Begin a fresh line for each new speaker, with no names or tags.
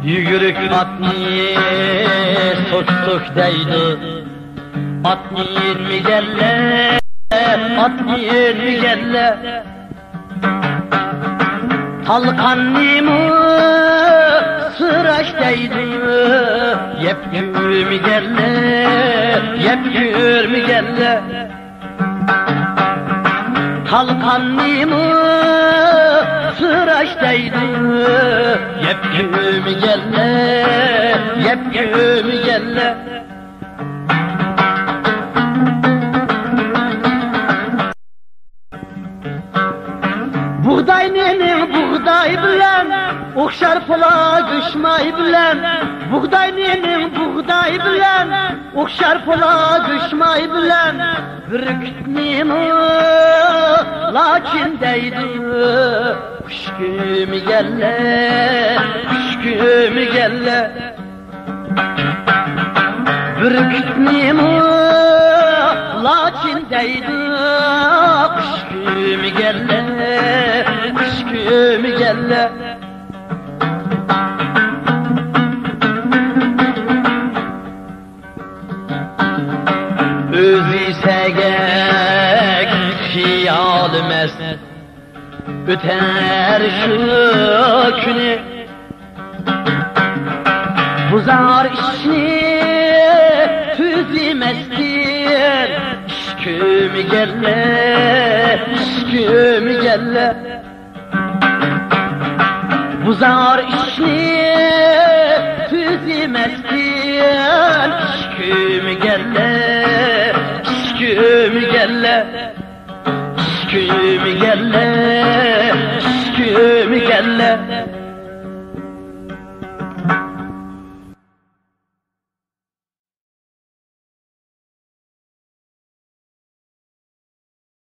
Yügürük atni sostuk deydi, atni mi gelle, atni mi gelle. Talkannimu sıraş deydi, yepgür mi gelle, yepgür mi gelle. Talkannimu sıraş deydi, yepgür mi gelle, yepgür mi gelle. Buğday nenin buğday bilen, okşar pola düşmay bilen. Buğday nenin buğday bilen, okşar pola düşmay bilen. Bürkütmeyim lakin deydi, kuşkü mi gelle, kuşkü mi gelle. Bürkütmeyim lakin deydi, kuşkü mi gelle, kuşkü mi gelle. Özü segek hiyalmez, öter şu günü. Buzar işini tüzimezdir, işkü mi gelle, işkü mi gelle. Buzar işini tüzimezdir, işkü mi gelle, işkü mi gelle, işkü mi gelle.